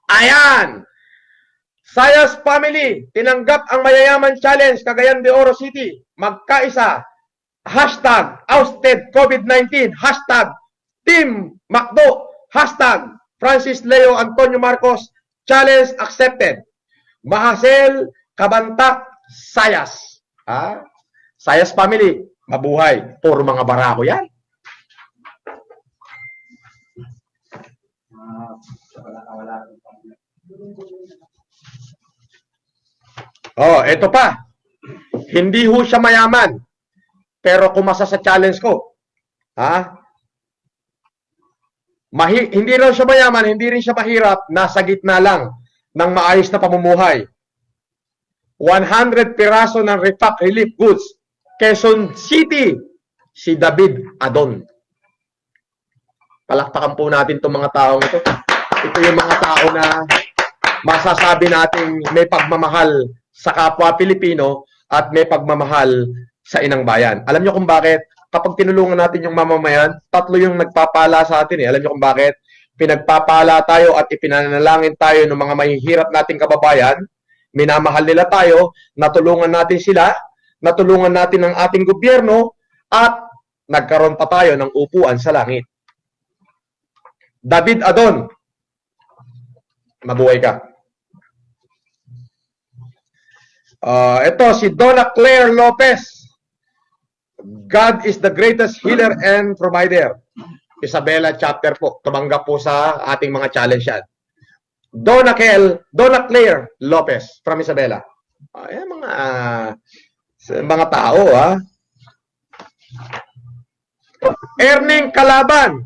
Ayan! Sayas family, tinanggap ang mayayaman challenge, Cagayan de Oro City. Magkaisa, hashtag ousted COVID-19, hashtag Team Macdo, hashtag Francis Leo Antonio Marcos, challenge accepted. Mahasel Kabantak Sayas. Sayas family, mabuhay. Puro mga barako yan. Ito pa. Hindi ho siya mayaman, pero kumasa sa challenge ko. Hindi raw siya mayaman, hindi rin siya mahirap, nasa gitna lang ng maayos na pamumuhay. 100 piraso ng repack relief goods. Quezon City, si David Adon. Palakpakan po natin itong mga taong ito. Ito yung mga tao na masasabi nating may pagmamahal sa kapwa Pilipino at may pagmamahal sa inang bayan. Alam niyo kung bakit? Kapag tinulungan natin yung mamamayan, tatlo yung nagpapala sa atin. Alam niyo kung bakit? Pinagpapala tayo at ipinanalangin tayo ng mga mahihirap nating kababayan. Minamahal nila tayo, natulungan natin sila, natulungan natin ang ating gobyerno, at nagkaroon pa tayo ng upuan sa langit. David Adon, mabuhay ka. Ito si Donna Claire Lopez. God is the greatest healer and provider. Isabela chapter po. Tumanggap po sa ating mga challenge yan. Donna Claire Lopez from Isabela. Ayan mga tao Erning Kalaban.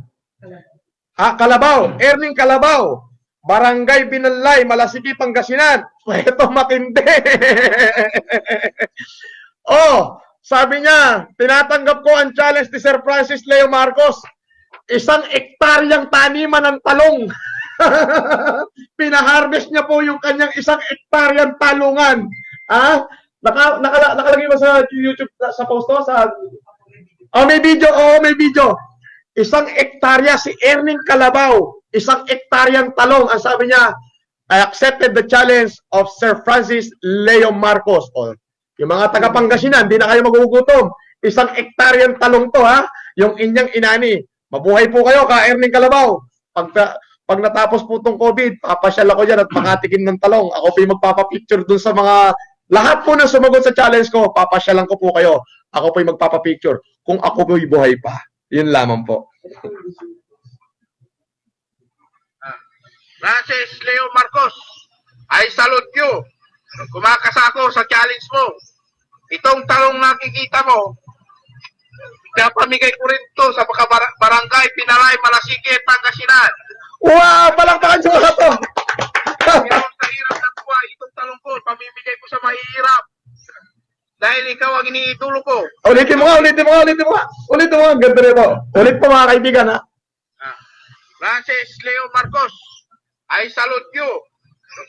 Kalabaw. Erning Kalabaw. Barangay Binalay, Malasiki, Pangasinan. Ito matindi. Sabi niya, tinatanggap ko ang challenge ni Sir Francis Leo Marcos. 1 hektaryang taniman ng talong. Pinaharvest niya po yung kanyang 1 hektaryang talungan. Nakalagay ba sa YouTube, sa post to? May video. May video. 1 hektarya si Erning Kalabaw. 1 hektaryang talong. Ang sabi niya, I accepted the challenge of Sir Francis Leo Marcos. Yung mga taga-Pangasinan, hindi na kayo magugutom. 1 hektaryang talong to, yung inyang inani. Mabuhay po kayo, ka-Erning Kalabaw. Pag natapos po itong COVID, papasyal ako dyan at makatikim ng talong. Ako po yung magpapapicture dun sa mga, lahat po na sumagot sa challenge ko, papasyalan ko po kayo. Ako po yung magpapapicture. Kung ako po yung buhay pa. Yun lamang po. Francis Leo Marcos, I salute you. Kumakasa ako sa challenge mo. Itong talong nakikita mo, napamigay ko rin to sa barangay Pinalay, Malasiki, Pangasinan. Wow! Palakpakan sa mga to! Pero sa hirap ng buhay, itong talong ko, pamimigay ko sa mahihirap. Dahil ikaw ang iniitulo ko. Ulitin mo nga. Ang ganda rin mo. Ulit po mga kaibigan, Francis Leo Marcos, I salute you.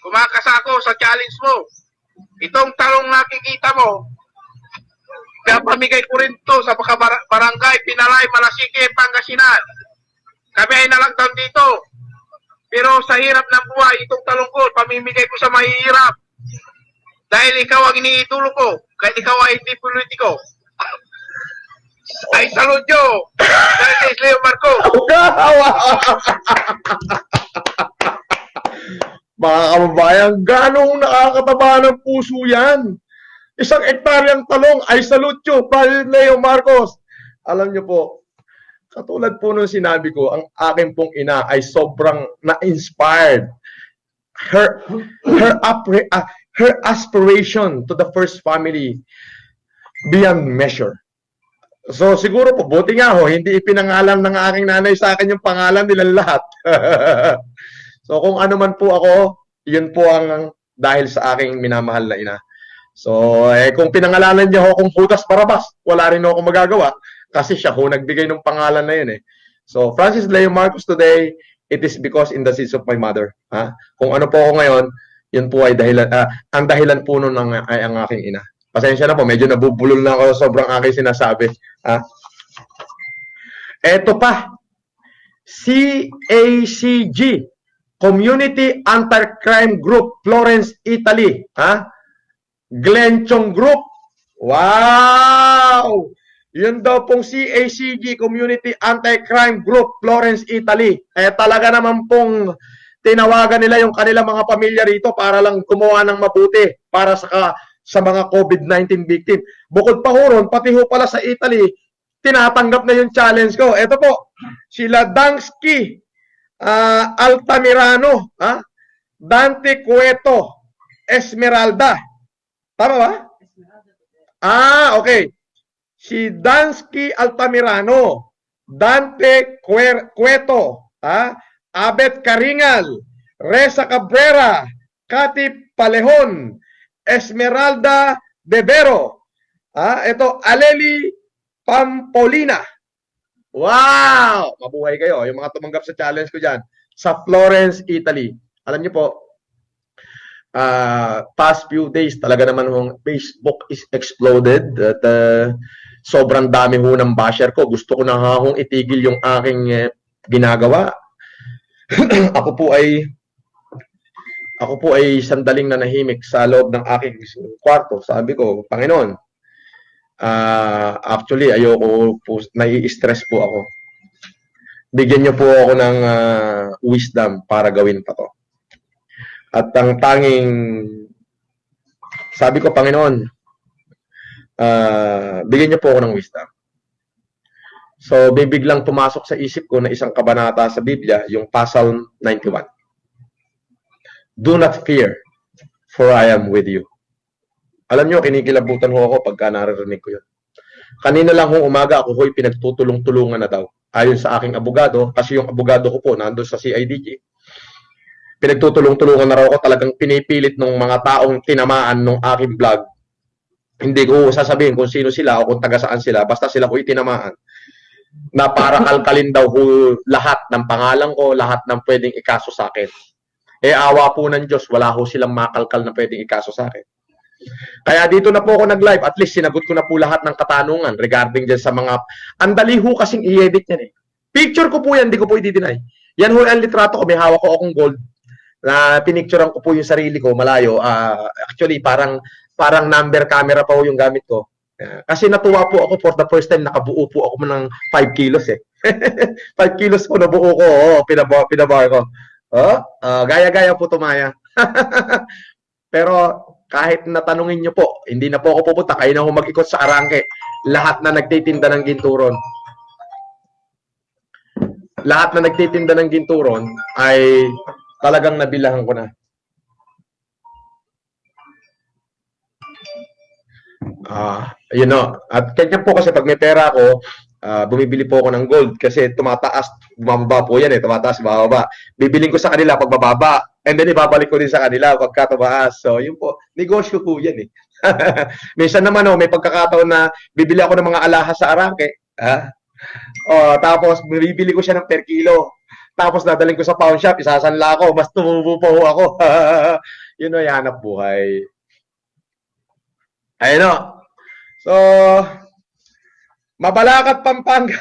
Kumakasa ako sa challenge mo. Itong talong nakikita mo, napamigay ko rin to sa barangay Pinalay, Malasiki, Pangasinan. Kami ay nalagdan dito. Pero sa hirap ng buhay, itong talong ko, pamimigay ko sa mahihirap. Dahil ikaw ang iniitulo ko, kahit ikaw ay hindi politiko. I salute you, Francis Leo Marcos. Mga kababayan, ganong nakakataba ng puso yan. 1 hektaryang talong, I salute you, Francis Leo Marcos. Alam niyo po, katulad po nung sinabi ko, ang akin pong ina ay sobrang na-inspired. Her aspiration to the first family beyond measure. So siguro po, buti nga hindi ipinangalan ng aking nanay sa akin yung pangalan nilang lahat. So kung ano man po ako, yun po ang dahil sa aking minamahal na ina. So kung pinangalanan niya akong Judas Barrabas, wala rin ako magagawa kasi siya nagbigay ng pangalan na yun So Francis Leo Marcos today, it is because in the seeds of my mother. Kung ano po ako ngayon, yun po ay dahilan, ang dahilan po nun ay ang aking ina. Pasensya na po, medyo nabubulol na ako sa sobrang aking sinasabi. Eto pa, CACG, Community Anti-Crime Group, Florence, Italy. Glenchong Group. Wow! Yun daw pong CACG, Community Anti-Crime Group, Florence, Italy. Talaga naman pong tinawagan nila yung kanilang mga pamilya rito para lang gumawa ng mabuti para sa mga COVID-19 victim. Bukod pa ho ron, pati ho pala sa Italy, tinatanggap na yung challenge ko. Ito po, sila Dansky Altamirano, Dante Cueto Esmeralda. Tama ba? Okay. Si Dansky Altamirano, Dante Cueto, Abet Caringal, Reza Cabrera, Cathy Palejon, Esmeralda Bebero, ito Aleli Pampolina. Wow! Mabuhay kayo, yung mga tumanggap sa challenge ko dyan, sa Florence, Italy. Alam niyo po, past few days, talaga naman yung Facebook is exploded at sobrang dami ho ng basher ko. Gusto ko na hong itigil yung aking ginagawa. Ako po ay sandaling nanahimik sa loob ng aking kwarto. Sabi ko, Panginoon, actually, ayoko po, nai-stress po ako. Bigyan niyo po ako ng wisdom para gawin pa to. At ang tanging, sabi ko, Panginoon, bigyan niyo po ako ng wisdom. So, biglang pumasok sa isip ko na isang kabanata sa Biblia, yung Psalm 91. Do not fear, for I am with you. Alam niyo, kinikilabutan ho ako pagka naririnig ko yun. Kanina lang hong umaga, ako ho'y pinagtutulong-tulungan na daw. Ayon sa aking abogado, kasi yung abogado ko po, nandun sa CIDG, pinagtutulong-tulungan na raw ako, talagang pinipilit ng mga taong tinamaan ng aking vlog. Hindi ko sasabihin kung sino sila o kung taga saan sila, basta sila ko'y tinamaan. Na para kalkalin daw lahat ng pangalan ko, lahat ng pwedeng ikaso sa akin. Awa po ng Diyos, wala ho silang makalkal na pwedeng ikaso sa akin. Kaya dito na po ako nag-live, at least sinagot ko na po lahat ng katanungan regarding dyan sa mga, andali ho kasing i-edit yan eh. Picture ko po yan, hindi ko po i-deny. Yan ho ang litrato ko, may hawak ko akong gold, na pinicturean ko po yung sarili ko, malayo. Actually, parang number camera pa po yung gamit ko. Kasi natuwa po ako for the first time, nakabuo po ako ng 5 kilos eh. 5 kilos po nabuo ko, pinabar ko. Gaya-gaya po tumaya. Pero kahit natanungin nyo po, hindi na po ako pupunta, kayo na ho mag-ikot sa Arangke. Lahat na nagtitinda ng ginturon. Lahat na nagtitinda ng ginturon ay talagang nabilahan ko na. You know, at kanya po kasi pag may pera ako, bumibili po ako ng gold kasi tumataas, bumababa po yan eh, tumataas, bumababa. Bibiling ko sa kanila pag bababa, and then ibabalik ko din sa kanila pagka tumaas. So, yun po, negosyo po yan eh. Minsan naman may pagkakataon na bibili ako ng mga alahas sa Arangke, tapos bibili ko siya ng per kilo. Tapos dadaling ko sa pawn shop, isasanla ako, mas tumubo po ako. Yun o, hanap buhay. Ayun o. So, Mabalacat, Pampanga.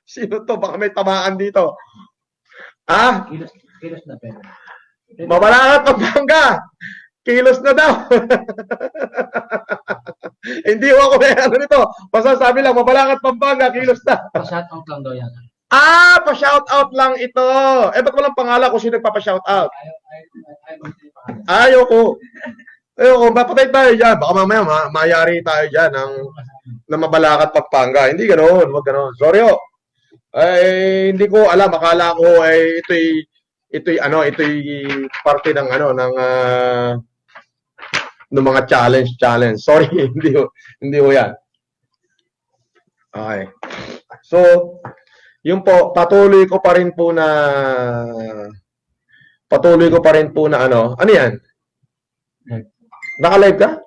Sino to? Baka may tamaan dito. Kilos na pera. Mabalacat, Pampanga. Kilos na daw. Hindi ko ako may ano nito. Basta sabi lang, Mabalacat, Pampanga, kilos na. Pa-shoutout lang daw yan. Pa-shoutout lang ito. Ba't walang pangalan kung sino nagpapa-shoutout? Ayoko. Mapatay tayo dyan. Baka mamaya mayari tayo dyan na Mabalacat, Pampanga. Hindi ganoon, wag ganoon. Sorry ho. Hindi ko alam, akala ko ito'y parte ng ng mga challenge. Sorry, hindi ho 'yan. Okay. So, yun po, patuloy ko pa rin po na ano 'yan? Naka-live ka?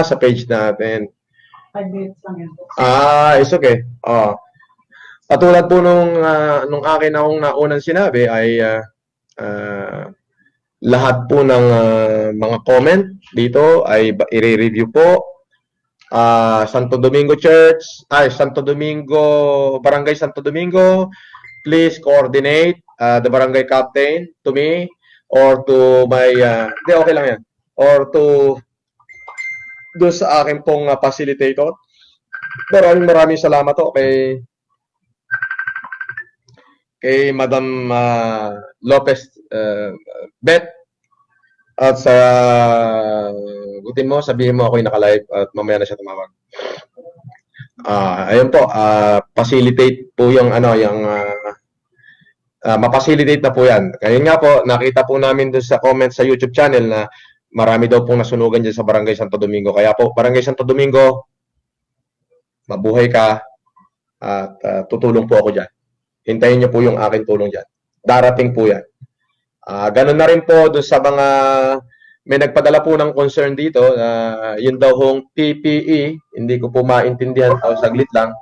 Sa page natin. 5 minutes lang yun. It's okay. Katulad po nung akin akong naunang sinabi ay lahat po ng mga comment dito ay i-review po. Santo Domingo Church, Santo Domingo, Barangay Santo Domingo, please coordinate the barangay captain to me or to my, okay lang yan, or to doon sa akin pong facilitator. Maraming salamat po kay Madam Lopez Beth. At sa gutin mo, sabihin mo ako'y naka-live at mamaya na siya tumawag. Ayun po, facilitate po yung ma-facilitate na po yan. Kaya nga po, nakita po namin doon sa comment sa YouTube channel na marami daw pong nasunugan dyan sa Barangay Santo Domingo. Kaya po, Barangay Santo Domingo, mabuhay ka at tutulong po ako dyan. Hintayin niyo po yung aking tulong dyan. Darating po yan. Ganun na rin po doon sa mga may nagpadala po ng concern dito, yun daw hong PPE, hindi ko po maintindihan o saglit lang.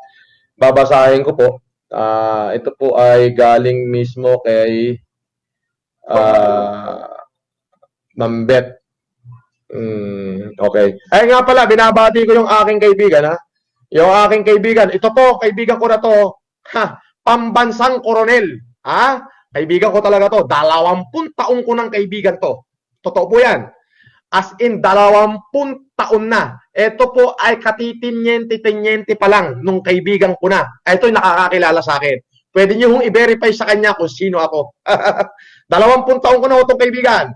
Babasahin ko po. Ito po ay galing mismo kay Ma'am Beth. Okay. Ay nga pala, binabati ko yung aking kaibigan, ha? Yung aking kaibigan, ito po, kaibigan ko na to, pambansang koronel, ha? Kaibigan ko talaga to. 20 taong ko ng kaibigan to. Totoo po yan. As in, 20 taon na. Ito po ay katitinyente-tinyente pa lang nung kaibigan ko na. Ito'y nakakakilala sa akin. Pwede nyo hong i-verify sa kanya kung sino ako. 20 taon ko na itong kaibigan.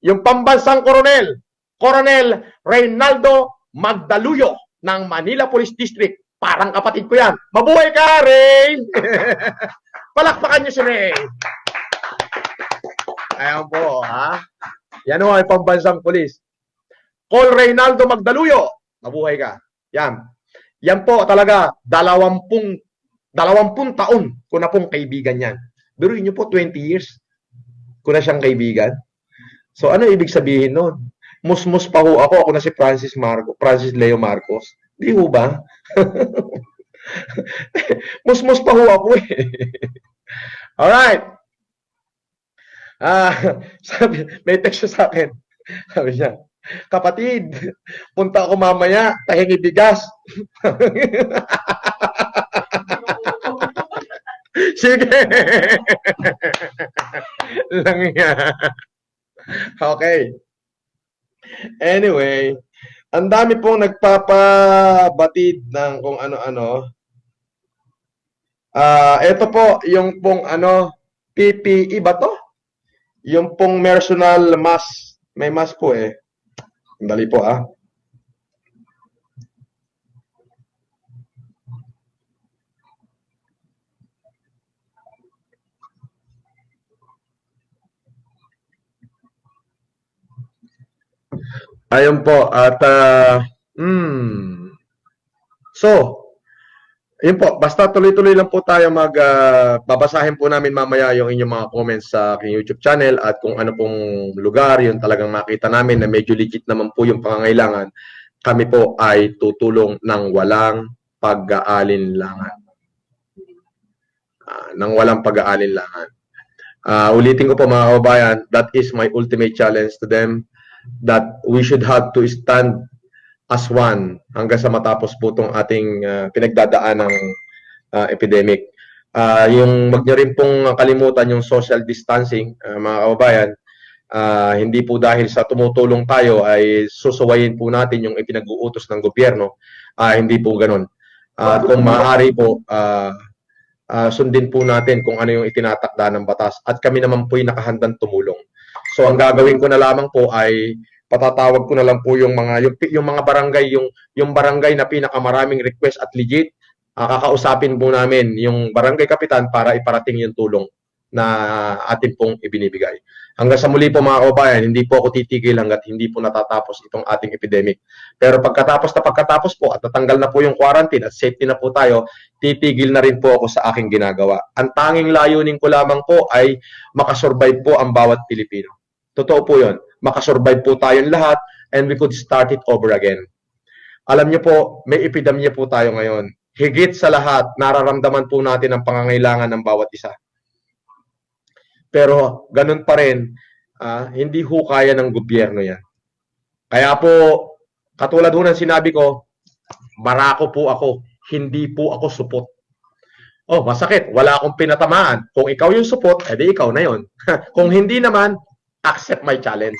Yung pambansang koronel, Coronel Reynaldo Magdaluyo ng Manila Police District. Parang kapatid ko yan. Mabuhay ka, Ray! Palakpakan nyo si Ray. Ayan po, ha? Yan o ay pambansang polis. Col Reynaldo Magdaluyo. Mabuhay ka. Yan. Yan po talaga, 20 taon ko na pong kaibigan yan. Pero nyo po, 20 years ko na siyang kaibigan. So, ano ibig sabihin nun? Musmus pa ho ako. Ako na si Francis Leo Marcos. Di ho ba? Musmus pa ho ako eh. Alright. Sabi, may text siya sa akin. Sabi niya, kapatid, punta ako mamaya, tahingi bigas. Sige. Lang yan. Okay. Anyway, ang dami pong nagpapabatid ng kung ano-ano. Ito po, yung pong PPE ba to? Yung pong personal mask. May mask po eh. Dali po Ayun po. At, so, yun po. Basta tuloy-tuloy lang po tayo babasahin po namin mamaya yung inyong mga comments sa aking YouTube channel at kung ano pong lugar, yun talagang makita namin na medyo legit naman po yung pangangailangan. Kami po ay tutulong ng walang pag-aalinlangan. Ng walang pag-aalinlangan. Ulitin ko po mga kababayan, that is my ultimate challenge to them, that we should have to stand as one hanggang sa matapos po itong ating pinagdadaan ng epidemic. Yung wag nyo rin pong kalimutan yung social distancing, mga kababayan. Hindi po dahil sa tumutulong tayo ay susuwayin po natin yung ipinag-uutos ng gobyerno. Hindi po ganun. Kung maaari po, sundin po natin kung ano yung itinatakda ng batas at kami naman po ay nakahandang tumulong. So ang gagawin ko na lamang po ay patatawag ko na lang po yung mga barangay, yung barangay na pinakamaraming request at legit, kakausapin po namin yung barangay kapitan para iparating yung tulong na atin pong ibinibigay. Hanggang sa muli po mga kababayan, hindi po ako titigil hanggat hindi po natatapos itong ating epidemic. Pero pagkatapos po at natanggal na po yung quarantine at safety na po tayo, titigil na rin po ako sa aking ginagawa. Ang tanging layunin ko lamang po ay makasurvive po ang bawat Pilipino. Totoo po yun. Makasurvive po tayong lahat and we could start it over again. Alam niyo po, may epidemya po tayo ngayon. Higit sa lahat, nararamdaman po natin ang pangangailangan ng bawat isa. Pero ganun pa rin, hindi ho kaya ng gobyerno yan. Kaya po, katulad ho ng sinabi ko, barako po ako, hindi po ako supot. Oh, masakit, wala akong pinatamaan. Kung ikaw yung supot, edi ikaw na yon. Kung hindi naman, accept my challenge.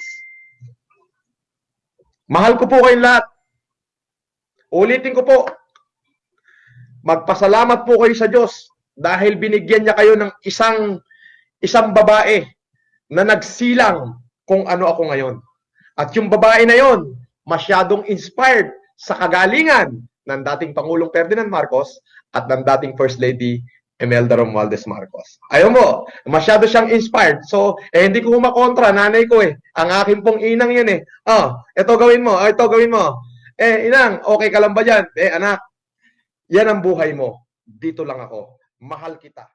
Mahal ko po kayong lahat. Ulitin ko po, magpasalamat po kayo sa Diyos dahil binigyan niya kayo ng isang babae na nagsilang kung ano ako ngayon. At yung babae na yon, masyadong inspired sa kagalingan ng dating Pangulong Ferdinand Marcos at ng dating First Lady Imelda Romualdez Marcos. Ayaw mo, masyado siyang inspired. So, hindi ko makontra, nanay ko eh. Ang akin pong inang yun eh. Ito gawin mo, ito gawin mo. Inang, okay ka lang ba dyan? Anak, yan ang buhay mo. Dito lang ako. Mahal kita.